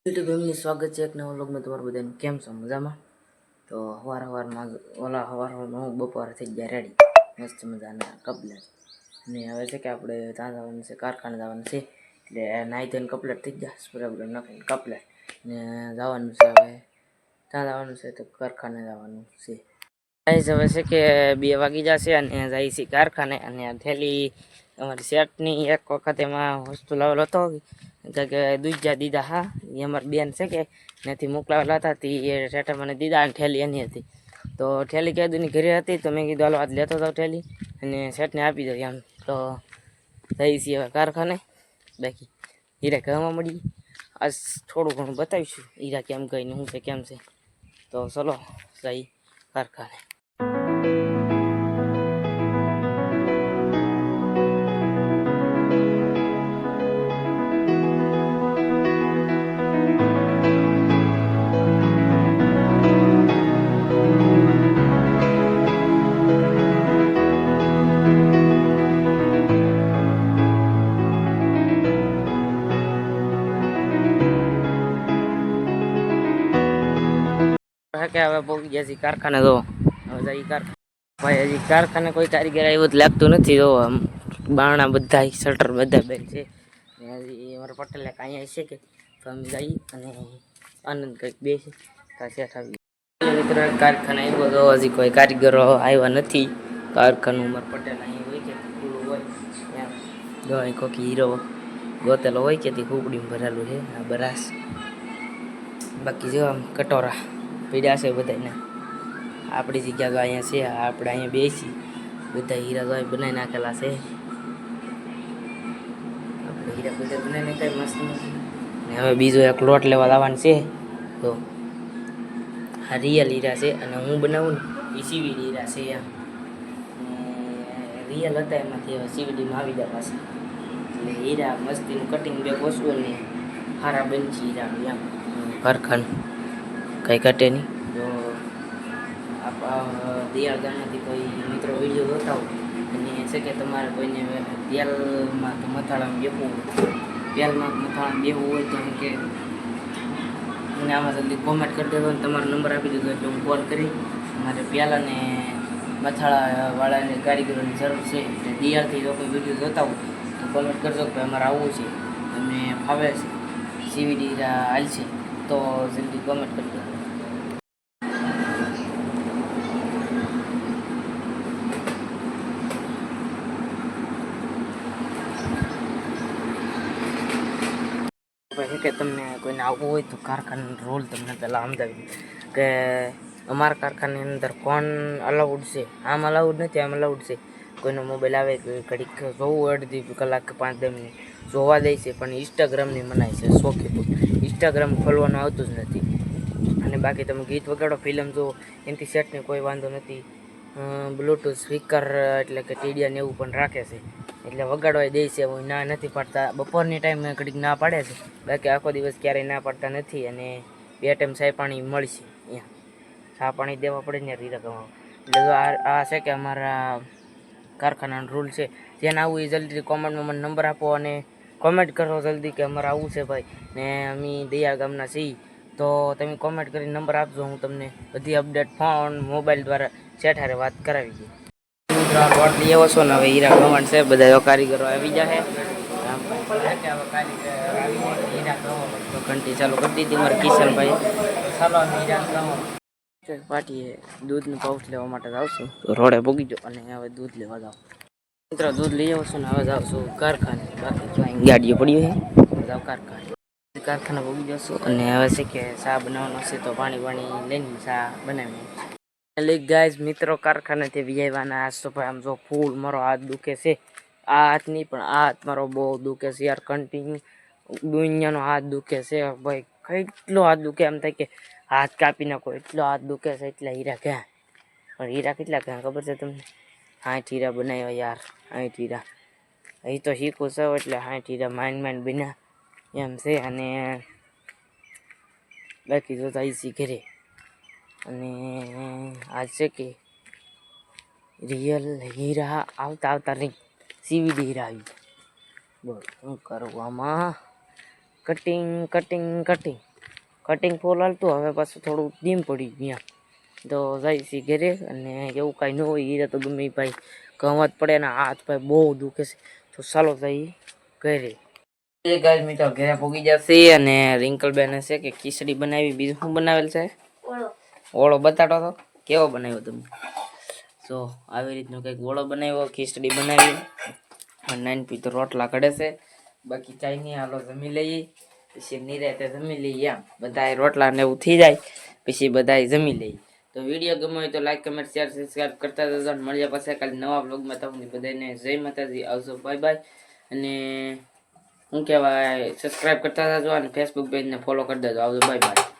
YouTube family સ્વાગત છે એક નવા વ્લોગમાં તમારું બધાને કેમ છો મજામાં તો સવારમાં હું બપોરે થઈ ગયા રેડી મસ્ત મજાના કપલેટ ને હવે છે કે આપણે ત્યાં જવાનું છે કારખાને જવાનું છે એટલે નાહી ધોઈને કપલેટ થઈ ગયા સ્પ્રે નાખીને કપલેટ ને જવાનું છે હવે ત્યાં જવાનું છે તો કારખાને જવાનું છે હવે છે કે 2 વાગી જશે અને જાય છે કારખાને અને થેલી અમારી શર્ટની એક વખત એમાં વસ્તુ લાવેલો હતો કે દૂજા દીધા હા એ અમારી બેન છે કે ત્યાંથી મોકલાવેલા હતા તે એ શેઠે મને દીધા અને થેલી એની હતી તો થેલી કીધું ઘરે હતી તો મેં કીધું હાલો આજ લેતો જાઉં થેલી અને શેઠને આપી દઉં એમ તો થઈ છે હવે કારખાને બાકી હીરા કહેવા મળી આજ થોડું ઘણું બતાવીશું હીરા કેમ કહીને શું છે કેમ છે તો ચલો જઈ કારખાને કે હવે પહોંચી ગયા છીએ કારખાને તો હવે જઈ કારખાને ભાઈ હજી કારખાને કોઈ કારીગર આવ્યું તો લાગતું નથી જો આમ બારણા બધા શટર બધા બેન છે હજી અમારા પટેલે કાંઈ છે કે તો અમે જઈ અને આનંદ કંઈક બેસી શેઠ આવી મિત્ર કારખાને આવ્યો તો હજી કોઈ કારીગરો આવ્યા નથી કારખાનું અમારા પટેલ અહીં હોય કે ખુલ્લું હોય ત્યાં દવાઈ કોકી હીરો ગોતેલો હોય કે તે ખુબડીમાં ભરેલું છે આ બરાસ બાકી જો આમ કટોરા પીડ્યા છે બધાને આપણી જગ્યા તો અહીંયા છે આપણે અહીંયા બેસી બધા હીરા તો બનાવી નાખેલા છે આપણે હીરા બધા બનાવી નાખ્યા મસ્ત ને હવે બીજો એક લોટ લેવા લાવવાનો છે તો આ રિયલ હીરા છે અને હું બનાવું ને એ સીવીડી હીરા છે એમ રિયલ હતા એમાંથી હવે સીવીડીમાં આવી ગયા પાસે એટલે હીરા મસ્તીનું કટિંગ બે ઓછું ને સારા બનશે હીરાનું એમ કારખાનું કંઈ ઘટે નહીં તો દિયાળ ગામમાંથી કોઈ મિત્રો વિડીયો જોતા હોય અને છે કે તમારે કોઈને તેલમાં કે મથાળામાં બેસવું તેલમાં મથાળામાં બેસવું હોય તો કે મને આમાં જલ્દી કોમેન્ટ કરી દેજો અને તમારો નંબર આપી દીધો એટલે હું કોલ કરી મારે પ્યાલાને મથાળાવાળાને કારીગરોની જરૂર છે એટલે દિયાળથી જો કોઈ વિડીયો જોતા હોય તો કોમેન્ટ કરજો કે અમારે આવવું છે અને ફાવે છે સીવીડી હાલ છે તો જલ્દી કોમેન્ટ કરી દો કે તમને કોઈને આવવું હોય તો કારખાનાનો રોલ તમને પહેલાં સમજાવી કે અમારા કારખાનાની અંદર કોણ અલાઉડ છે આમ અલાઉડ નથી આમ અલાઉડ છે કોઈનો મોબાઈલ આવે કે ઘડીક જોવું અડધી કલાક કે 5-10 મિનિટ જોવા દે છે પણ ઇન્સ્ટાગ્રામની મનાય છે શોખીપુર ઇન્સ્ટાગ્રામ ખોલવાનું આવતું જ નથી અને બાકી તમે ગીત વગાડો ફિલ્મ જુઓ એનાથી સેટને કોઈ વાંધો નથી બ્લૂટૂથ સ્પીકર એટલે કે ટીડિયાને એવું પણ રાખે છે એટલે વગાડવા દે છે હું ના નથી પાડતા બપોરની ટાઈમે ઘડીક ના પાડે છે બાકી આખો દિવસ ક્યારેય ના પાડતા નથી અને 2 ટાઈમ ચાય પાણી મળશે અહીંયા ચા પાણી દેવા પડે ને રીરા કમાવા એટલે આ છે કે અમારા કારખાનાનો રૂલ છે જેને આવું એ જલ્દી કોમેન્ટમાં મને નંબર આપો અને કોમેન્ટ કરો જલ્દી કે અમારે આવું છે ભાઈ ને અમે દયા ગામના છીએ તો તમે કોમેન્ટ કરીને નંબર આપજો હું તમને બધી અપડેટ ફોન મોબાઈલ દ્વારા શેઠારે વાત કરાવી દઈએ લોટ લઈ આવો છો ને હવે હીરા ગવણ છે બધા કારીગરો આવી જાય ઘંટી ચાલુ કરી દીધી મારા કિશનભાઈ ચાલો હીરા પાટીએ દૂધનું પાઉચ લેવા માટે આવશું રોડે ભોગી જાઓ અને હવે દૂધ લેવા જાઓ મિત્રો દૂધ લઈ આવશું ને હવે જાવ છું કારખાને બાકી ગાડીઓ પડી છે જાવ કારખાને ભોગી જશું અને હવે છે કે ચા બનાવવાનો છે તો પાણી લઈને ચા બનાવી ગાઈઝ મિત્રો કારખાનેથી વિજયવાના આજ તો ભાઈ આમ જો ફૂલ મારો હાથ દુખે છે આ હાથ નહીં પણ આ હાથ મારો બહુ દુખે છે યાર કન્ટિન્યુ દુનિયાનો હાથ દુખે છે ભાઈ કેટલો હાથ દુખે એમ થાય કે હાથ કાપી નાખો એટલો હાથ દુખે છે એટલા હીરા ક્યાં પણ હીરા કેટલા ક્યાં ખબર છે તમને 60 હીરા બનાવ્યા યાર 60 હીરા અહીં તો શીખું છે એટલે 60 હીરા માઇન્ડ બન્યા એમ છે અને બાકી તો આવી ઘરે અને આજ છે કે રિયલ હીરા આવતા નહીં સીવીડી હીરા આવી બોલ શું કરું આમાં કટિંગ કટિંગ ફૂલ હાલતું, હવે પાછું થોડું ડીમ પડી ગયા તો જાય છે ઘરે. અને એવું કાંઈ ન હોય એ તો ગમે ભાઈ ઘઉં જ પડે ને હાથ ભાઈ બહુ દુખે છે. તો ચાલો જઈ ઘરે. એ ગાય મિત્રો ઘરે પોગી જશે અને રિંકલબેન છે કે ખીચડી બનાવી. બીજું શું બનાવેલ છે? ઓળો બતાડો તો કેવો બનાવ્યો તમે? તો આવી રીતનો કંઈક ઓળો બનાવ્યો, ખીચડી બનાવી અને નાનપી તો રોટલા ઘડે છે. બાકી ચાઈ નહીં, હાલો જમી લઈએ પછી નિરાતે જમી લઈએ. એમ બધા રોટલા ને એવું થઈ જાય પછી બધા જમી લઈએ. તો વિડીયો ગમ્યો હોય તો લાઈક કમેન્ટ શેર સબસ્ક્રાઇબ કરતા જજો. મળ્યા પાસે કાલે નવા બ્લોગમાં. તમને બધાને જય માતાજી, આવજો, બાય બાય. અને શું કહેવાય, સબસ્ક્રાઇબ કરતા જજો અને ફેસબુક પેજને ફોલો કરી દેજો. આવજો, બાય બાય.